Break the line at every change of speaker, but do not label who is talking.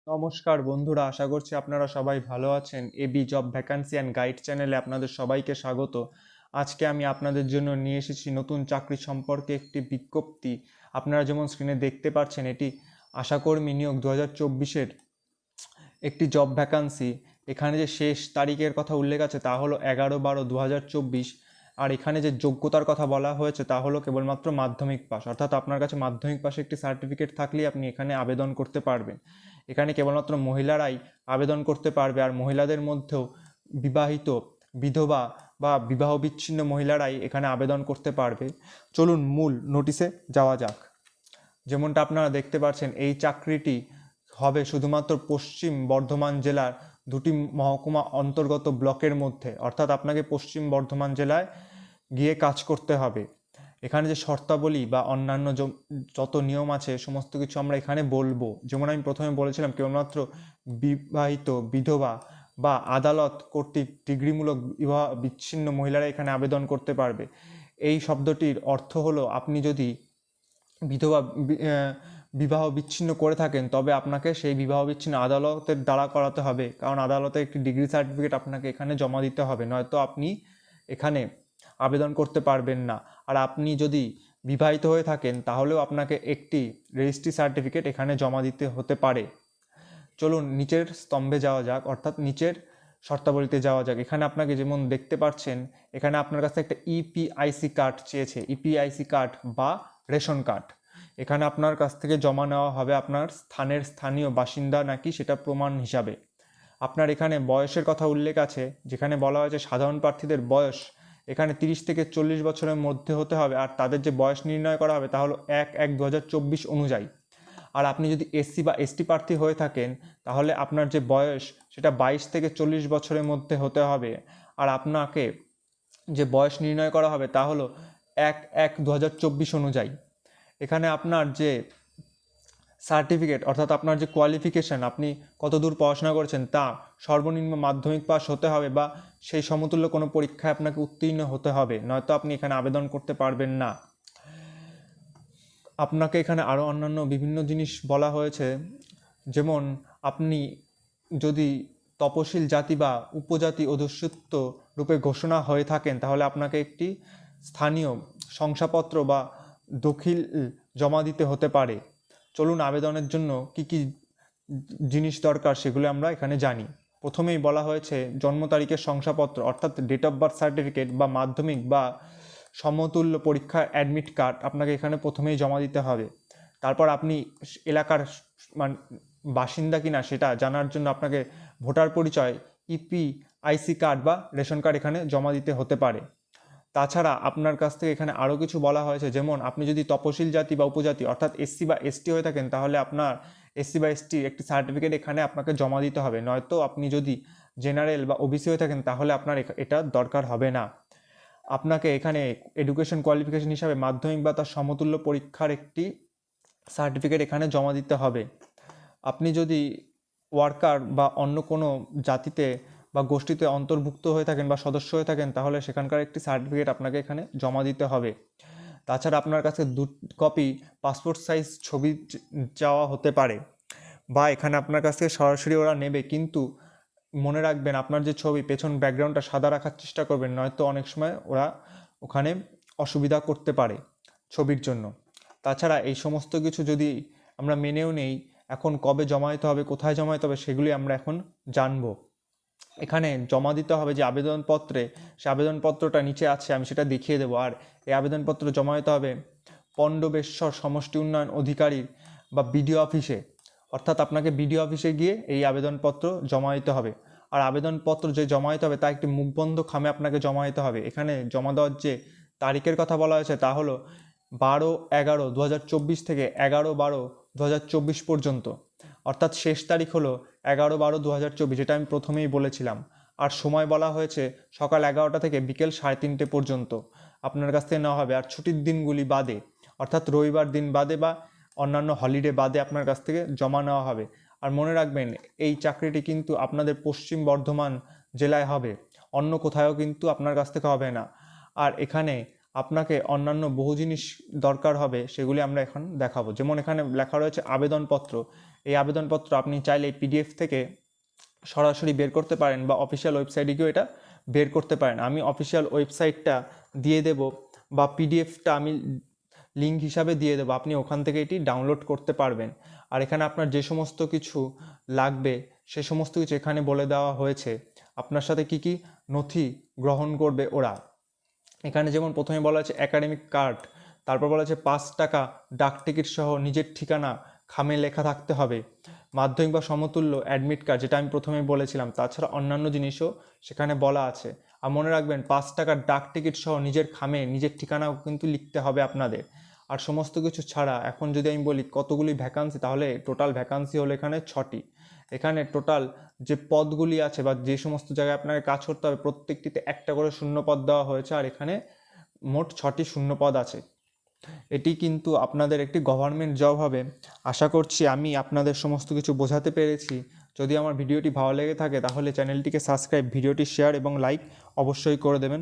নমস্কার বন্ধুরা, আশা করছি আপনারা সবাই ভালো আছেন। AB job vacancy and guide চ্যানেলে আপনাদের সবাইকে স্বাগত। আজকে আমি আপনাদের জন্য নিয়ে এসেছি নতুন চাকরি সম্পর্কে একটি বিজ্ঞপ্তি। আপনারা যেমন স্ক্রিনে দেখতে পাচ্ছেন, এটি আশাকর্মী নিয়োগ 2024-এর একটি জব ভ্যাকান্সি। এখানে যে শেষ তারিখের কথা উল্লেখ আছে তা হলো 11/12/2024। আর এখানে যে যোগ্যতার কথা বলা হয়েছে তা হলো কেবলমাত্র মাধ্যমিক পাস, অর্থাৎ আপনার কাছে মাধ্যমিক পাশে একটি সার্টিফিকেট থাকলেই আপনি এখানে আবেদন করতে পারবেন। এখানে কেবলমাত্র মহিলারাই আবেদন করতে পারবে, আর মহিলাদের মধ্যেও বিবাহিত, বিধবা বা বিবাহ বিচ্ছিন্ন মহিলারাই এখানে আবেদন করতে পারবে। চলুন মূল নোটিশে যাওয়া যাক। যেমনটা আপনারা দেখতে পাচ্ছেন, এই চাকরিটি হবে শুধুমাত্র পশ্চিম বর্ধমান জেলার দুটি মহকুমা অন্তর্গত ব্লকের মধ্যে, অর্থাৎ আপনাকে পশ্চিম বর্ধমান জেলায় গিয়ে কাজ করতে হবে। এখানে যে শর্তাবলী বা অন্যান্য যত নিয়ম আছে সমস্ত কিছু আমরা এখানে বলবো। যেমন আমি প্রথমে বলেছিলাম, কেবলমাত্র বিবাহিত, বিধবা বা আদালত কর্তৃক ডিগ্রিমূলক বিবাহ বিচ্ছিন্ন মহিলারা এখানে আবেদন করতে পারবে। এই শব্দটির অর্থ হলো, আপনি যদি বিধবা বিবাহ বিচ্ছিন্ন করে থাকেন তবে আপনাকে সেই বিবাহ বিচ্ছিন্ন আদালতের দ্বারা করাতে হবে, কারণ আদালতে একটি ডিগ্রি সার্টিফিকেট আপনাকে এখানে জমা দিতে হবে, নয়তো আপনি এখানে আবেদন করতে পারবেন না। আর আপনি যদি বিবাহিত হয়ে থাকেন তাহলেও আপনাকে একটি রেজিস্ট্রি সার্টিফিকেট এখানে জমা দিতে হতে পারে। চলুন নিচের স্তম্ভে যাওয়া যাক, অর্থাৎ নিচের শর্তাবলীতে যাওয়া যাক। এখানে আপনাকে যেমন দেখতে পাচ্ছেন, এখানে আপনার কাছে একটা ইপিআইসি কার্ড চেয়েছে। ইপিআইসি কার্ড বা রেশন কার্ড এখানে আপনার কাছ থেকে জমা নেওয়া হবে, আপনার স্থানীয় বাসিন্দা নাকি সেটা প্রমাণ হিসাবে। আপনার এখানে বয়সের কথা উল্লেখ আছে, যেখানে বলা হয়েছে সাধারণ প্রার্থীদের বয়স এখানে 30 থেকে 40 বছরের মধ্যে হতে হবে, আর তাদের যে বয়স নির্ণয় করা হবে তা হলো 1/1/2024 অনুযায়ী। আর আপনি যদি এসসি বা এসটি প্রার্থী হয়ে থাকেন তাহলে আপনার যে বয়স সেটা 22 থেকে 40 বছরের মধ্যে হতে হবে। আর আপনাকে যে বয়স নির্ণয় করা হবে তা হলো 1/1/2024 অনুযায়ী। এখানে আপনার যে সার্টিফিকেট, অর্থাৎ আপনার যে কোয়ালিফিকেশান, আপনি কতদূর পড়াশোনা করেছেন তা সর্বনিম্ন মাধ্যমিক পাস হতে হবে বা সেই সমতুল্য কোনো পরীক্ষায় আপনাকে উত্তীর্ণ হতে হবে, নয়তো আপনি এখানে আবেদন করতে পারবেন না। আপনাকে এখানে আরও অন্যান্য বিভিন্ন জিনিস বলা হয়েছে, যেমন আপনি যদি তপশিল জাতি বা উপজাতি অধ্যুষিত রূপে ঘোষণা হয়ে থাকেন তাহলে আপনাকে একটি স্থানীয় শংসাপত্র বা দখিল জমা দিতে হতে পারে। চলুন আবেদনের জন্য কি কি জিনিস দরকার সেগুলো আমরা এখানে জানি। প্রথমেই বলা হয়েছে জন্ম তারিখের শংসাপত্র, অর্থাৎ ডেট অফ বার্থ সার্টিফিকেট বা মাধ্যমিক বা সমতুল্য পরীক্ষার অ্যাডমিট কার্ড আপনাকে এখানে প্রথমেই জমা দিতে হবে। তারপর আপনি এলাকার মানে বাসিন্দা কিনা সেটা জানার জন্য আপনাকে ভোটার পরিচয়, ইপিআইসি কার্ড বা রেশন কার্ড এখানে জমা দিতে হতে পারে। তাছাড়া আপনার কাছ থেকে এখানে আরও কিছু বলা হয়েছে, যেমন আপনি যদি তপশিল জাতি বা উপজাতি অর্থাৎ এসসি বা এসটি হয়ে থাকেন তাহলে আপনার এসসি বা এসটি একটি সার্টিফিকেট এখানে আপনাকে জমা দিতে হবে, নয়তো আপনি যদি জেনারেল বা ওবিসি হয়ে থাকেন তাহলে আপনার এটা দরকার হবে না। আপনাকে এখানে এডুকেশন কোয়ালিফিকেশন হিসাবে মাধ্যমিক বা তার সমতুল্য পরীক্ষার একটি সার্টিফিকেট এখানে জমা দিতে হবে। আপনি যদি ওয়ার্কার বা অন্য কোনো জাতিতে বা গোষ্ঠীতে অন্তর্ভুক্ত হয়ে থাকেন বা সদস্য হয়ে থাকেন তাহলে সেখানকার একটি সার্টিফিকেট আপনাকে এখানে জমা দিতে হবে। তাছাড়া আপনার কাছে 2 কপি পাসপোর্ট সাইজ ছবি চাওয়া হতে পারে, বা এখানে আপনার কাছ থেকে সরাসরি ওরা নেবে, কিন্তু মনে রাখবেন আপনার যে ছবি পেছন ব্যাকগ্রাউন্ডটা সাদা রাখার চেষ্টা করবেন, নয়তো অনেক সময় ওরা ওখানে অসুবিধা করতে পারে ছবির জন্য। তাছাড়া এই সমস্ত কিছু যদি আমরা মেনেও নেই, এখন কবে জমা দিতে হবে, কোথায় জমা দিতে হবে সেগুলি আমরা এখন জানবো। এখানে জমা দিতে হবে যে আবেদনপত্রে, সে আবেদনপত্রটা নিচে আছে, আমি সেটা দেখিয়ে দেবো। আর এই আবেদনপত্র জমা দিতে হবে পণ্ডবেশ্বর সমষ্টি উন্নয়ন অধিকারী বা বিডিও অফিসে, অর্থাৎ আপনাকে বিডিও অফিসে গিয়ে এই আবেদনপত্র জমা দিতে হবে। আর আবেদনপত্র যে জমা দিতে হবে তা একটি মুখবন্ধ খামে আপনাকে জমা দিতে হবে। এখানে জমা দেওয়ার যে তারিখের কথা বলা হয়েছে তা হলো 12/11/2024 থেকে 11/12/2024 পর্যন্ত, অর্থাৎ শেষ তারিখ হলো 11/12/2024, যেটা আমি প্রথমেই বলেছিলাম। আর সময় বলা হয়েছে সকাল 11টা থেকে বিকেল 3:30 পর্যন্ত আপনার কাছ থেকে নেওয়া হবে। আর ছুটির দিনগুলি বাদে, অর্থাৎ রবিবার দিন বাদে বা অন্যান্য হলিডে বাদে আপনার কাছ থেকে জমা নেওয়া হবে। আর মনে রাখবেন এই চাকরিটি কিন্তু আপনাদের পশ্চিম বর্ধমান জেলায় হবে, অন্য কোথাও কিন্তু আপনার কাছ থেকে হবে না। আর এখানে আপনাকে অন্যান্য বহু জিনিস দরকার হবে, সেগুলি আমরা এখন দেখাবো। যেমন এখানে লেখা রয়েছে আবেদনপত্র। এই আবেদনপত্র আপনি চাইলে পিডিএফ থেকে সরাসরি বের করতে পারেন বা অফিসিয়াল ওয়েবসাইটে গিয়েও এটা বের করতে পারেন। আমি অফিসিয়াল ওয়েবসাইটটা দিয়ে দেব বা পিডিএফটা আমি লিঙ্ক হিসাবে দিয়ে দেবো, আপনি ওখান থেকে এটি ডাউনলোড করতে পারবেন। আর এখানে আপনার যে সমস্ত কিছু লাগবে সে সমস্ত কিছু এখানে বলে দেওয়া হয়েছে। আপনার সাথে কি কি নথি গ্রহণ করবে ওরা। এখানে যেমন প্রথমে বলা আছে একাডেমিক কার্ড, তারপর বলা আছে 5 টাকা ডাক টিকিট সহ নিজের ঠিকানা খামে লেখা থাকতে হবে, মাধ্যমিক বা সমতুল্য অ্যাডমিট কার্ড, যেটা আমি প্রথমে বলেছিলাম। তাছাড়া অন্যান্য জিনিসও সেখানে বলা আছে। আর মনে রাখবেন 5 টাকার ডাক টিকিট সহ নিজের খামে নিজের ঠিকানাও কিন্তু লিখতে হবে আপনাদের। আর সমস্ত কিছু ছাড়া এখন যদি আমি বলি কতগুলি ভ্যাকান্সি, তাহলে টোটাল ভ্যাকান্সি হলো এখানে 6টি। এখানে টোটাল যে পদগুলি আছে বা যে সমস্ত জায়গায় আপনাকে কাজ করতে হবে প্রত্যেকটিতে একটা করে শূন্য পদ দেওয়া হয়েছে। আর এখানে মোট 6টি শূন্য পদ আছে। এটি কিন্তু আপনাদের একটি গভর্নমেন্ট জব হবে। আশা করছি আমি আপনাদের সমস্ত কিছু বোঝাতে পেরেছি। যদি আমার ভিডিওটি ভালো লেগে থাকে তাহলে চ্যানেলটিকে সাবস্ক্রাইব, ভিডিওটি শেয়ার এবং লাইক অবশ্যই করে দেবেন।